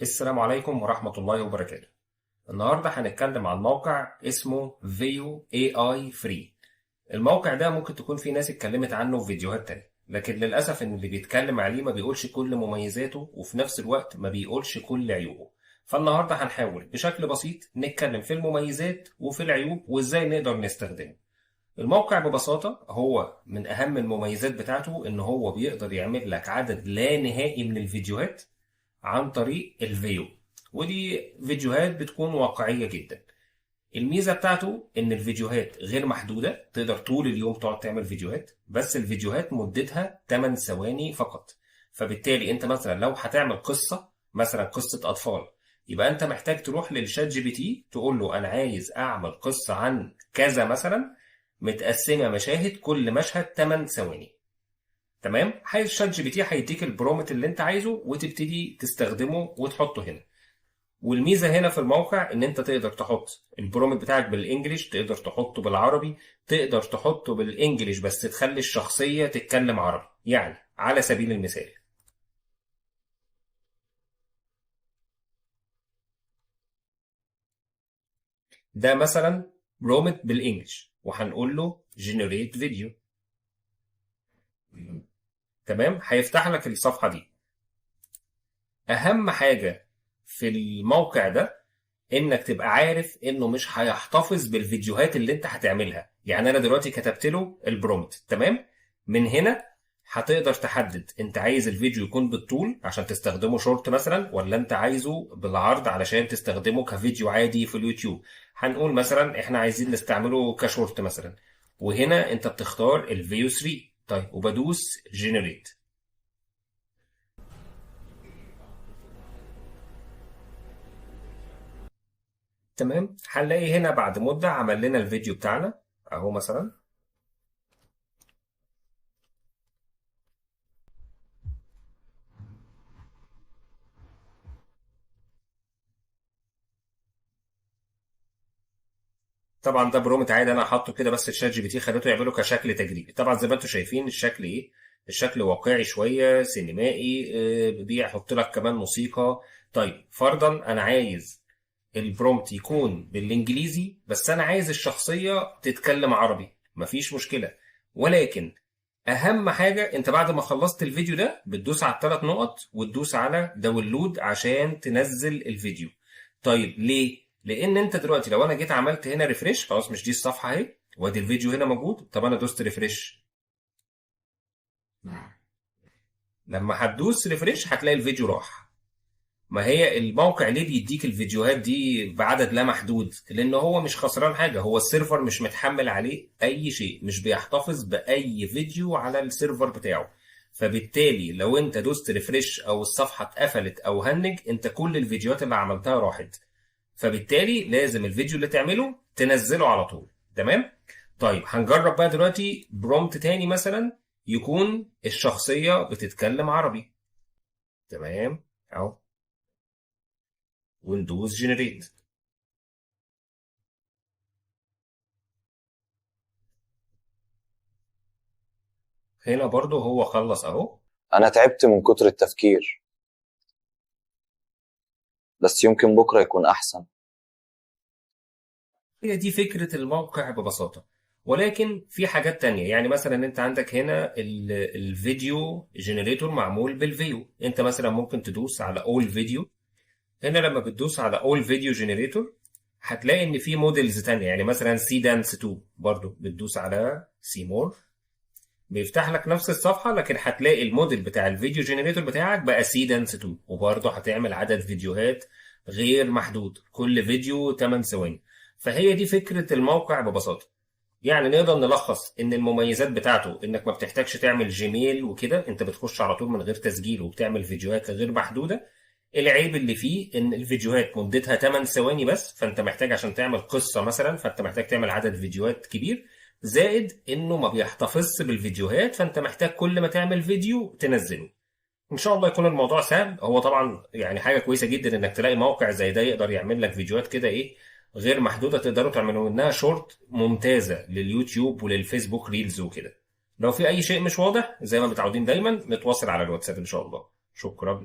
السلام عليكم ورحمة الله وبركاته. النهاردة هنتكلم عن موقع اسمه فيو اي اي فري. الموقع ده ممكن تكون في ناس اتكلمت عنه في فيديوهات تانية، لكن للأسف ان اللي بيتكلم عليه ما بيقولش كل مميزاته وفي نفس الوقت ما بيقولش كل عيوبه. فالنهاردة هنحاول بشكل بسيط نتكلم في المميزات وفي العيوب وازاي نقدر نستخدمه. الموقع ببساطة هو من أهم المميزات بتاعته إن هو بيقدر يعمل لك عدد لا نهائي من الفيديوهات عن طريق الفيو، ودي فيديوهات بتكون واقعية جدا. الميزة بتاعته إن الفيديوهات غير محدودة، تقدر طول اليوم تقعد تعمل فيديوهات، بس الفيديوهات مدتها 8 ثواني فقط. فبالتالي أنت مثلا لو هتعمل قصة، مثلا قصة أطفال، يبقى أنت محتاج تروح للشات جي بي تي تقول له أنا عايز أعمل قصة عن كذا مثلا، متقسمة مشاهد، كل مشهد 8 ثواني. تمام، الشات جي بي تي هيديك البرومت اللي انت عايزه وتبتدي تستخدمه وتحطه هنا. والميزه هنا في الموقع ان انت تقدر تحط البرومت بتاعك بالانجليش، تقدر تحطه بالعربي، تقدر تحطه بالانجليش بس تخلي الشخصيه تتكلم عربي. يعني على سبيل المثال، ده مثلا برومت بالانجليش وهنقول له جنريت فيديو. تمام، هيفتح لك الصفحه دي. اهم حاجه في الموقع ده انك تبقى عارف انه مش هيحتفظ بالفيديوهات اللي انت هتعملها. يعني انا دلوقتي كتبت له البرومت، تمام، من هنا هتقدر تحدد انت عايز الفيديو يكون بالطول عشان تستخدمه شورت مثلا، ولا انت عايزه بالعرض علشان تستخدمه كفيديو عادي في اليوتيوب. هنقول مثلا احنا عايزين نستعمله كشورت مثلا، وهنا انت بتختار الفيو 3. طيب، وبدوس جنريت. تمام، هنلاقي هنا بعد مدة عمل لنا الفيديو بتاعنا اهو مثلا. طبعا ده برومت عادي انا حاطه كده، بس الشات جي بي تي خليته يعمله كشكل تجريبي. طبعا زي ما انتم شايفين الشكل ايه، الشكل واقعي شويه سينمائي، بيحط لك كمان موسيقى. طيب فرضا انا عايز البرومت يكون بالانجليزي بس انا عايز الشخصيه تتكلم عربي، مفيش مشكله. ولكن اهم حاجه انت بعد ما خلصت الفيديو ده بتدوس على الثلاث نقط وتدوس على داونلود عشان تنزل الفيديو. طيب ليه؟ لان انت دلوقتي لو انا جيت عملت هنا ريفريش، خلاص مش دي الصفحه اهي وادي الفيديو هنا موجود. طب انا دوست ريفريش، لما هتدوس ريفريش هتلاقي الفيديو راح. ما هي الموقع ليه بيديك الفيديوهات دي بعدد لا محدود؟ لان هو مش خسران حاجه، هو السيرفر مش متحمل عليه اي شيء، مش بيحتفظ باي فيديو على السيرفر بتاعه. فبالتالي لو انت دوست ريفريش او الصفحه اتقفلت او هنج، انت كل الفيديوهات اللي عملتها راحت. فبالتالي لازم الفيديو اللي تعمله تنزله على طول. تمام. طيب هنجرب بقى دلوقتي برومت تاني مثلا يكون الشخصيه بتتكلم عربي. تمام اهو، وندوز جنريت. هنا برضو هو خلص اهو. أنا تعبت من كتر التفكير، بس يمكن بكرة يكون أحسن. هي دي فكرة الموقع ببساطة، ولكن في حاجات تانية. يعني مثلا انت عندك هنا الفيديو جنريتور معمول بالفيو. انت مثلا ممكن تدوس على اول فيديو. هنا لما بتدوس على اول فيديو جنريتور هتلاقي ان في موديلز تانية، يعني مثلا سي دانس 2، برضو بتدوس على سي مور بيفتح لك نفس الصفحة، لكن هتلاقي الموديل بتاع الفيديو جنريتور بتاعك بقى سي دانس 2، وبرضه هتعمل عدد فيديوهات غير محدود، كل فيديو 8 ثواني. فهي دي فكرة الموقع ببساطة. يعني نقدر نلخص ان المميزات بتاعته انك ما بتحتاجش تعمل جيميل وكده، انت بتخش على طول من غير تسجيل وبتعمل فيديوهات غير محدودة. العيب اللي فيه ان الفيديوهات مدتها 8 ثواني بس، فانت محتاج عشان تعمل قصة مثلا فانت محتاج تعمل عدد فيديوهات كبير. زائد انه ما بيحتفظش بالفيديوهات، فانت محتاج كل ما تعمل فيديو تنزله. ان شاء الله يكون الموضوع سهل. هو طبعا يعني حاجة كويسة جدا انك تلاقي موقع زي ده يقدر يعمل لك فيديوهات كده ايه، غير محدودة، تقدروا تعملوا منها شورت ممتازة لليوتيوب وللفيسبوك ريلز وكده. لو في اي شيء مش واضح زي ما متعودين دايما نتواصل على الواتساب ان شاء الله. شكرا.